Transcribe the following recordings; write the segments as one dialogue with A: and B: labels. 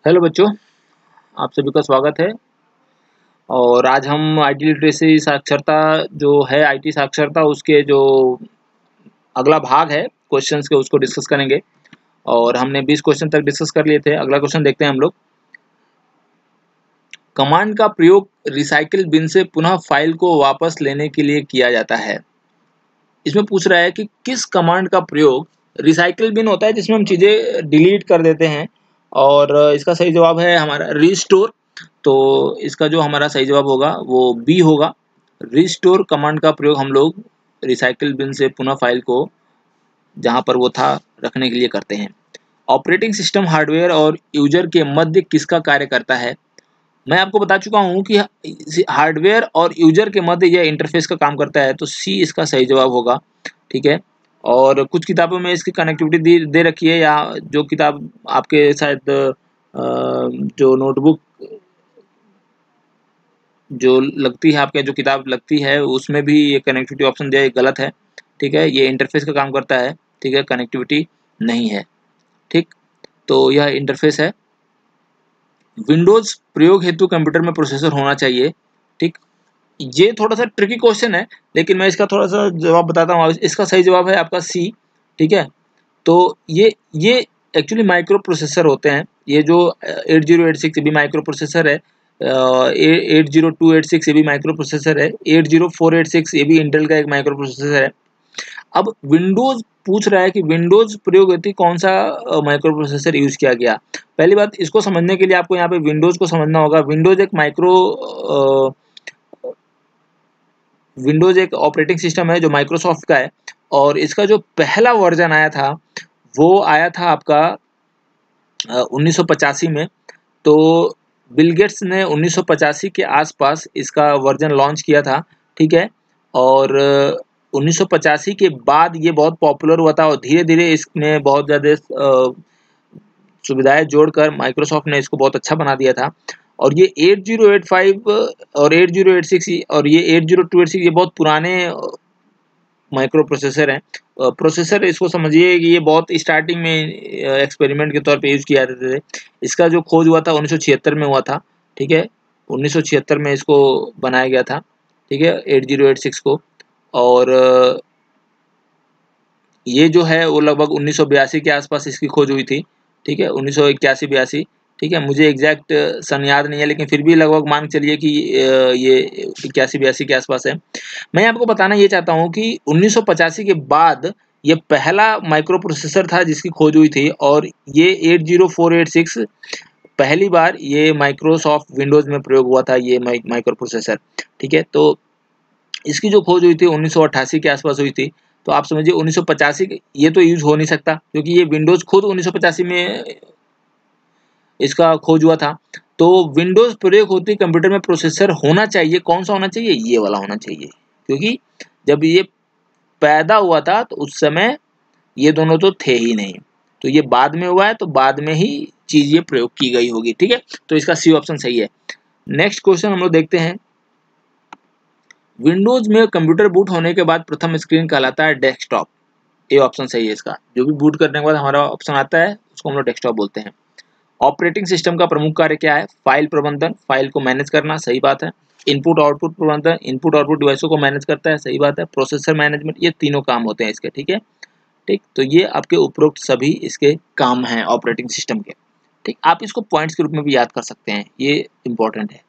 A: Hello बच्चों, आप सभी का स्वागत है। और आज हम आईटी लिटरेसी साक्षरता जो है आईटी साक्षरता उसके जो अगला भाग है क्वेश्चंस के उसको डिस्कस करेंगे। और हमने 20 क्वेश्चन तक डिस्कस कर लिए थे। अगला क्वेश्चन देखते हैं हम लोग। कमांड का प्रयोग रिसाइकिल बिन से पुनः फाइल को वापस लेने के लिए किया जाता है। इसमें पूछ रहा है कि किस कमांड का प्रयोग, रिसाइकिल बिन होता है जिसमें हम चीज़ें डिलीट कर देते हैं, और इसका सही जवाब है हमारा रिस्टोर। तो इसका जो हमारा सही जवाब होगा वो बी होगा। रिस्टोर कमांड का प्रयोग हम लोग रिसाइकिल बिन से पुनः फाइल को जहां पर वो था रखने के लिए करते हैं। ऑपरेटिंग सिस्टम हार्डवेयर और यूजर के मध्य किसका कार्य करता है? मैं आपको बता चुका हूं कि हार्डवेयर और यूजर के मध्य यह इंटरफेस का काम करता है, तो सी इसका सही जवाब होगा। ठीक है। और कुछ किताबों में इसकी कनेक्टिविटी दे रखी है, या जो किताब आपके शायद जो नोटबुक जो लगती है, आपके जो किताब लगती है उसमें भी ये कनेक्टिविटी ऑप्शन दिया है, गलत है। ठीक है, ये इंटरफेस का काम करता है। ठीक है, कनेक्टिविटी नहीं है। ठीक, तो यह इंटरफेस है। विंडोज प्रयोग हेतु कंप्यूटर में प्रोसेसर होना चाहिए। ठीक, ये थोड़ा सा ट्रिकी क्वेश्चन है, लेकिन मैं इसका थोड़ा सा जवाब बताता हूँ। इसका सही जवाब है आपका सी। ठीक है, तो ये एक्चुअली माइक्रो प्रोसेसर होते हैं। ये जो 8086 भी माइक्रो प्रोसेसर है, 80286 ये भी माइक्रो प्रोसेसर है, 80486 ये भी इंटेल का एक माइक्रो प्रोसेसर है। अब विंडोज पूछ रहा है कि विंडोज प्रयोग हेतु कौन सा माइक्रो प्रोसेसर यूज किया गया। पहली बात, इसको समझने के लिए आपको यहाँ पे विंडोज को समझना होगा। विंडोज एक ऑपरेटिंग सिस्टम है जो माइक्रोसॉफ्ट का है, और इसका जो पहला वर्जन आया था वो आया था आपका 1985 में। तो बिल गेट्स ने 1985 के आसपास इसका वर्जन लॉन्च किया था। ठीक है, और 1985 के बाद ये बहुत पॉपुलर हुआ था, और धीरे धीरे इसमें बहुत ज़्यादा सुविधाएं जोड़कर माइक्रोसॉफ्ट ने इसको बहुत अच्छा बना दिया था। और ये 8085 और 8086 और ये 80286 ये बहुत पुराने माइक्रो प्रोसेसर हैं। प्रोसेसर इसको समझिए कि ये बहुत स्टार्टिंग में एक्सपेरिमेंट के तौर पे यूज़ किया जाते थे। इसका जो खोज हुआ था 1976 में हुआ था। ठीक है, 1976 में इसको बनाया गया था। ठीक है, 8086 को। और ये जो है वो लगभग 1982 के आसपास इसकी खोज हुई थी। ठीक है, 1981-82। ठीक है, मुझे एग्जैक्ट सन याद नहीं है, लेकिन फिर भी लगभग मान के चलिए कि ये 81-82 के आसपास है। मैं आपको बताना ये चाहता हूँ कि 1985 के बाद ये पहला माइक्रो प्रोसेसर था जिसकी खोज हुई थी, और ये 80486 पहली बार ये माइक्रोसॉफ्ट विंडोज में प्रयोग हुआ था, ये माइक्रो प्रोसेसर। ठीक है, तो इसकी जो खोज हुई थी 1988 के आसपास हुई थी। तो आप समझिए 1985 ये तो यूज हो नहीं सकता, क्योंकि ये विंडोज खुद 1985 में इसका खोज हुआ था। तो विंडोज प्रयोग होती कंप्यूटर में प्रोसेसर होना चाहिए, कौन सा होना चाहिए? ये वाला होना चाहिए, क्योंकि जब ये पैदा हुआ था तो उस समय ये दोनों तो थे ही नहीं। तो ये बाद में हुआ है, तो बाद में ही चीज ये प्रयोग की गई होगी। ठीक है, तो इसका सी ऑप्शन सही है। नेक्स्ट क्वेश्चन हम लोग देखते हैं। विंडोज में कंप्यूटर बूट होने के बाद प्रथम स्क्रीन कहलाता है डेस्कटॉप। ये ऑप्शन सही है इसका। जो भी बूट करने के बाद हमारा ऑप्शन आता है उसको हम लोग डेस्कटॉप बोलते हैं। ऑपरेटिंग सिस्टम का प्रमुख कार्य क्या है? फाइल प्रबंधन, फाइल को मैनेज करना, सही बात है। इनपुट आउटपुट प्रबंधन, इनपुट आउटपुट डिवाइसों को मैनेज करता है, सही बात है। प्रोसेसर मैनेजमेंट, ये तीनों काम होते हैं इसके। ठीक है, ठीक, तो ये आपके उपरोक्त सभी इसके काम हैं ऑपरेटिंग सिस्टम के। ठीक, आप इसको पॉइंट्स के रूप में भी याद कर सकते हैं, ये इंपॉर्टेंट है।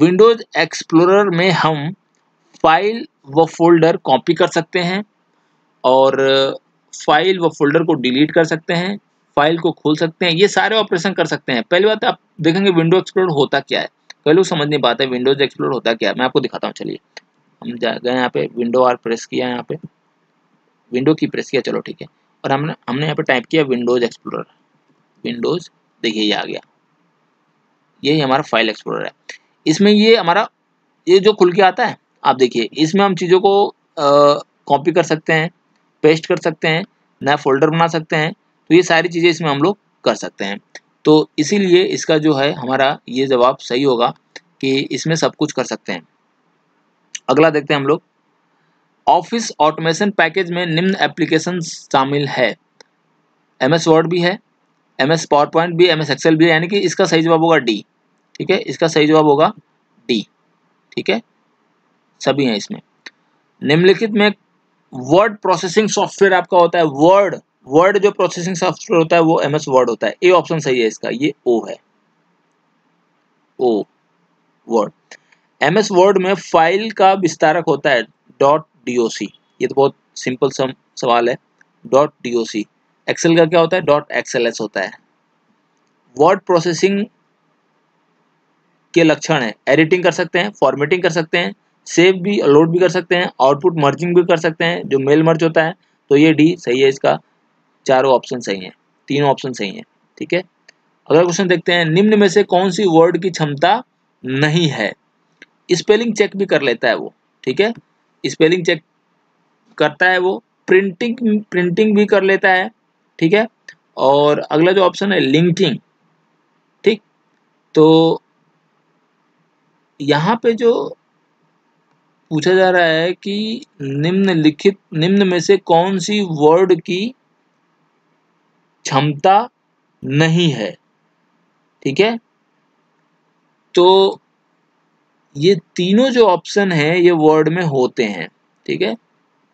A: विंडोज एक्सप्लोरर में हम फाइल व फोल्डर कॉपी कर सकते हैं, और फाइल व फोल्डर को डिलीट कर सकते हैं, फाइल को खोल सकते हैं, ये सारे ऑपरेशन कर सकते हैं। पहली बात आप देखेंगे विंडो एक्सप्लोरर होता क्या है। कई लोग समझ नहीं पाते विंडोज एक्सप्लोरर होता क्या है। मैं आपको दिखाता हूँ, चलिए। हम गए यहाँ पे, विंडो आर प्रेस किया, यहाँ पे विंडो की प्रेस किया, चलो ठीक है। और हमने यहाँ पे टाइप किया विंडोज एक्सप्लोरर। विंडोज, देखिए ये आ गया, ये हमारा फाइल एक्सप्लोरर है। इसमें ये हमारा ये जो खुल के आता है, आप देखिए इसमें हम चीज़ों को कॉपी कर सकते हैं, पेस्ट कर सकते हैं, नया फोल्डर बना सकते हैं। तो ये सारी चीज़ें इसमें हम लोग कर सकते हैं। तो इसीलिए इसका जो है हमारा ये जवाब सही होगा कि इसमें सब कुछ कर सकते हैं। अगला देखते हैं हम लोग। ऑफिस ऑटोमेशन पैकेज में निम्न एप्लीकेशन शामिल है। MS वर्ड भी है, MS पावर पॉइंट भी, MS एक्सेल भी, यानी कि इसका सही जवाब होगा डी। ठीक है, इसका सही जवाब होगा डी। ठीक है, सभी हैं इसमें। निम्नलिखित में वर्ड प्रोसेसिंग सॉफ्टवेयर आपका होता है, वर्ड जो प्रोसेसिंग सॉफ्टवेयर होता है वो MS वर्ड होता है। ए ऑप्शन सही है इसका, ये ओ है, ओ वर्ड। MS वर्ड में फाइल का विस्तारक होता है .doc। ये तो बहुत सिंपल सवाल है, .doc। एक्सेल का क्या होता है, .xls होता है। वर्ड प्रोसेसिंग के लक्षण है, एडिटिंग कर सकते हैं, फॉर्मेटिंग कर सकते हैं, सेव भी, लोड भी कर सकते हैं, आउटपुट मर्जिंग भी कर सकते हैं, जो मेल मर्ज होता है। तो ये डी सही है इसका, चारों ऑप्शन सही हैं, तीनों ऑप्शन सही हैं। ठीक है, अगला क्वेश्चन देखते हैं, निम्न में से कौन सी वर्ड की क्षमता नहीं है। स्पेलिंग चेक भी कर लेता है वो। ठीक है, स्पेलिंग चेक करता है वो, प्रिंटिंग भी कर लेता है। ठीक है, और अगला जो ऑप्शन है लिंकिंग। ठीक, तो यहाँ पे जो पूछा जा रहा है कि निम्न में से कौन सी वर्ड की क्षमता नहीं है। ठीक है, तो ये तीनों जो ऑप्शन है ये वर्ड में होते हैं। ठीक है,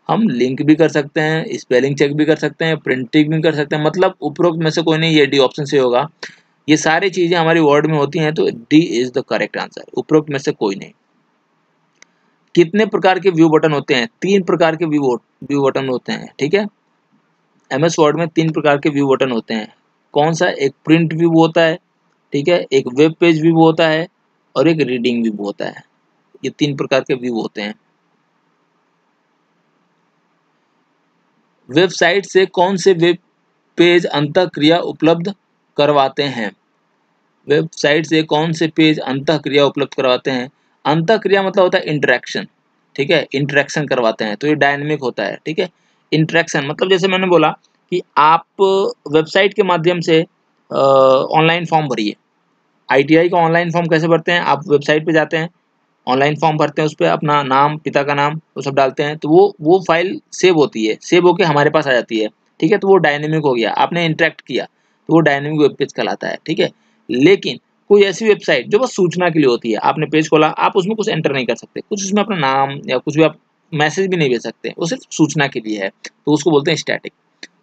A: हम लिंक भी कर सकते हैं, स्पेलिंग चेक भी कर सकते हैं, प्रिंटिंग भी कर सकते हैं, मतलब उपरोक्त में से कोई नहीं, ये डी ऑप्शन से होगा। ये सारी चीजें हमारी वर्ड में होती हैं, तो D is the correct answer, उपरोक्त में से कोई नहीं। कितने प्रकार के व्यू बटन होते हैं, 3 प्रकार के व्यू बटन होते हैं। ठीक है, MS वर्ड में 3 प्रकार के व्यू बटन होते हैं। कौन सा, एक प्रिंट व्यू होता है, ठीक है, एक वेब पेज व्यू होता है, और एक रीडिंग व्यू होता है। ये 3 प्रकार के व्यू होते हैं। वेबसाइट से कौन से वेब पेज अंतःक्रिया उपलब्ध करवाते हैं। वेबसाइट से कौन से पेज अंतःक्रिया उपलब्ध करवाते हैं। अंतःक्रिया मतलब होता है इंटरेक्शन। ठीक है, इंटरेक्शन करवाते हैं, तो ये डायनेमिक होता है। ठीक है, इंटरेक्शन मतलब जैसे मैंने बोला कि आप वेबसाइट के माध्यम से ऑनलाइन फॉर्म भरिए। ITI का ऑनलाइन फॉर्म कैसे भरते हैं, आप वेबसाइट पे जाते हैं, ऑनलाइन फॉर्म भरते हैं, उस पर अपना नाम, पिता का नाम, वो सब डालते हैं, तो वो फाइल सेव होती है, सेव होके हमारे पास आ जाती है। ठीक है, तो वो डायनेमिक हो गया, आपने इंटरेक्ट किया तो वो डायनेमिक वेब पेज कहलाता है। ठीक है, लेकिन कोई ऐसी वेबसाइट जो बस सूचना के लिए होती है, आपने पेज खोला, आप उसमें कुछ एंटर नहीं कर सकते, कुछ उसमें अपना नाम या कुछ भी आप मैसेज भी नहीं भेज सकते, वो सिर्फ सूचना के लिए है, तो उसको बोलते हैं स्टैटिक।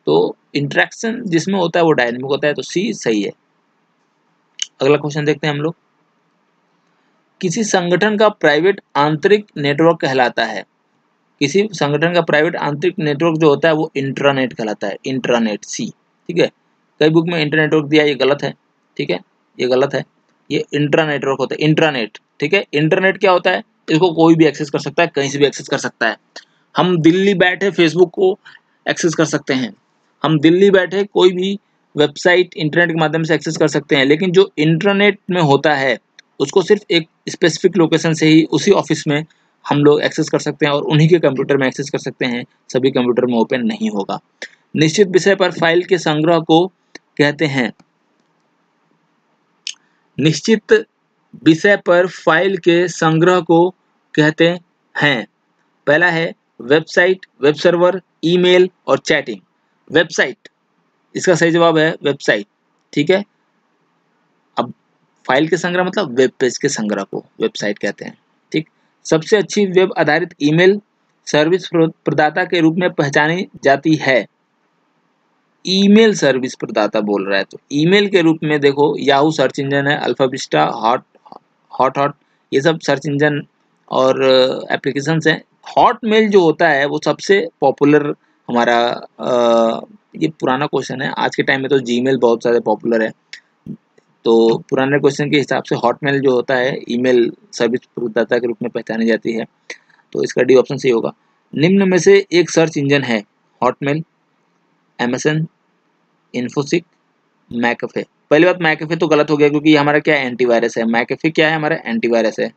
A: तो इंटरेक्शन जिसमें होता है वो डायनेमिक होता है, तो सी सही है। अगला क्वेश्चन देखते हैं हम लोग, किसी संगठन का प्राइवेट आंतरिक नेटवर्क कहलाता है। किसी संगठन का प्राइवेट आंतरिक नेटवर्क जो होता है वो इंट्रानेट कहलाता है, इंट्रानेट, सी। ठीक है, कई बुक में इंटरनेटवर्क दिया, ये गलत है। ठीक है, ये गलत है, ये इंट्रा नेटवर्क होता है, इंट्रानेट। ठीक है, इंटरनेट क्या होता है, इसको कोई भी एक्सेस कर सकता है, कहीं से भी एक्सेस कर सकता है। हम दिल्ली बैठे फेसबुक को एक्सेस कर सकते हैं, हम दिल्ली बैठे कोई भी वेबसाइट इंटरनेट के माध्यम से एक्सेस कर सकते हैं, लेकिन जो इंटरनेट में होता है उसको सिर्फ एक स्पेसिफिक लोकेशन से ही उसी ऑफिस में हम लोग एक्सेस कर सकते हैं और उन्हीं के कंप्यूटर में एक्सेस कर सकते हैं, सभी कंप्यूटर में ओपन नहीं होगा। निश्चित विषय पर फाइल के संग्रह को कहते हैं। निश्चित विषय पर फाइल के संग्रह को कहते हैं। पहला है वेबसाइट, वेब सर्वर, ईमेल और चैटिंग। वेबसाइट, इसका सही जवाब है वेबसाइट। ठीक है, अब फाइल के संग्रह मतलब वेब पेज के संग्रह को वेबसाइट कहते हैं। ठीक, सबसे अच्छी वेब आधारित ईमेल सर्विस प्रदाता के रूप में पहचानी जाती है। ईमेल सर्विस प्रदाता बोल रहा है, तो ईमेल के रूप में देखो याहू सर्च इंजन है, अल्फाविस्टा, हॉट, ये सब सर्च इंजन और एप्लीकेशंस हैं। हॉटमेल जो होता है वो सबसे पॉपुलर हमारा, ये पुराना क्वेश्चन है, आज के टाइम में तो जीमेल बहुत ज़्यादा पॉपुलर है, तो पुराने क्वेश्चन के हिसाब से हॉटमेल जो होता है ईमेल सर्विस प्रदाता के रूप में पहचानी जाती है, तो इसका डी ऑप्शन सही होगा। निम्न में से एक सर्च इंजन है हॉटमेल, MSN, इन्फोसिक, मैकफे। पहली बात मैकफे तो गलत हो गया क्योंकि हमारा क्या है, एंटीवायरस है। मैकफे क्या है, हमारा एंटीवायरस है।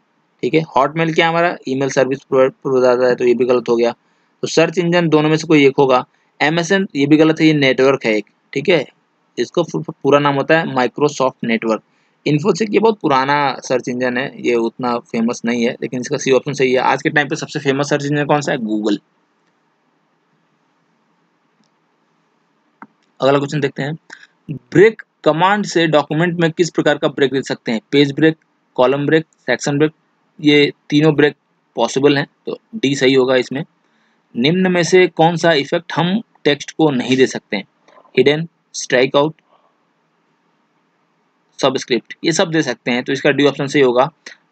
A: ठीक है, हॉटमेल क्या हमारा ईमेल सर्विस प्रदाता है, तो ये भी गलत हो गया। तो सर्च इंजन दोनों में से कोई एक होगा। MSN ये भी गलत है, ये नेटवर्क है एक। ठीक है, इसको पूरा नाम होता है माइक्रोसॉफ्ट नेटवर्क। इन्फोसिक ये बहुत पुराना सर्च इंजन है, ये उतना फेमस नहीं है, लेकिन इसका सी ऑप्शन सही है। आज के टाइम पे सबसे फेमस सर्च इंजन कौन सा है, गूगल। अगला क्वेश्चन देखते हैं, ब्रेक कमांड से डॉक्यूमेंट में किस प्रकार का ब्रेक दे सकते हैं? Page break, column break, section break, ये तीनों ब्रेक पॉसिबल हैं, तो डी सही होगा इसमें। निम्न में से कौन सा इफेक्ट हम टेक्स्ट को नहीं दे सकते हैं? हिडन, स्ट्राइक आउट, सबस्क्रिप्ट, ये सब दे सकते हैं, तो इसका डी ऑप्शन सही होगा।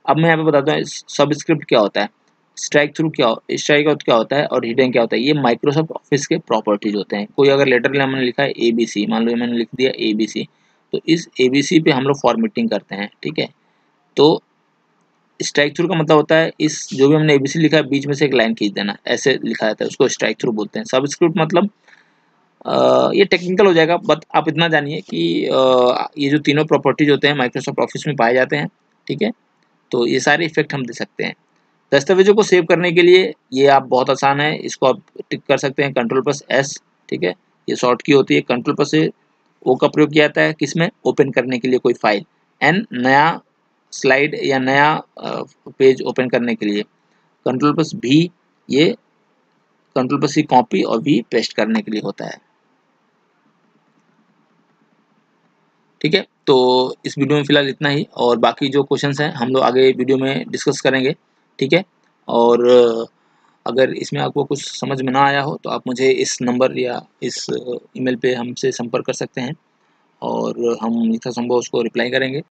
A: अब मैं यहाँ पे बताता हूँ सबस्क्रिप्ट क्या होता है, स्ट्राइक आउट क्या होता है और हिडन क्या होता है। ये माइक्रोसॉफ्ट ऑफिस के प्रॉपर्टीज होते हैं। कोई अगर लेटर हमने लिखा है ABC, मान लो मैंने लिख दिया ABC, तो इस ABC पे हम लोग फॉर्मेटिंग करते हैं, ठीक है। तो स्ट्राइक थ्रू का मतलब होता है इस जो भी हमने ABC लिखा है बीच में से एक लाइन खींच देना, ऐसे लिखा जाता है, उसको स्ट्राइक थ्रू बोलते हैं। सबस्क्रिप्ट मतलब ये टेक्निकल हो जाएगा, बट आप इतना जानिए कि ये जो तीनों प्रॉपर्टीज होते हैं माइक्रोसॉफ्ट ऑफिस में पाए जाते हैं, ठीक है। तो ये सारे इफेक्ट हम दे सकते हैं। दस्तावेजों को सेव करने के लिए ये आप बहुत आसान है, इसको आप टिक कर सकते हैं Ctrl+S, ठीक है। ये शॉर्ट की होती है। Ctrl+A O का प्रयोग किया जाता है किसमें? ओपन करने के लिए कोई फाइल। N नया स्लाइड या नया पेज ओपन करने के लिए। Ctrl+V ये Ctrl+C कॉपी और V पेस्ट करने के लिए होता है, ठीक है। तो इस वीडियो में फिलहाल इतना ही, और बाकी जो क्वेश्चंस हैं हम लोग आगे वीडियो में डिस्कस करेंगे, ठीक है। और अगर इसमें आपको कुछ समझ में ना आया हो तो आप मुझे इस नंबर या इस ईमेल पे हमसे संपर्क कर सकते हैं और हम यथासंभव उसको रिप्लाई करेंगे।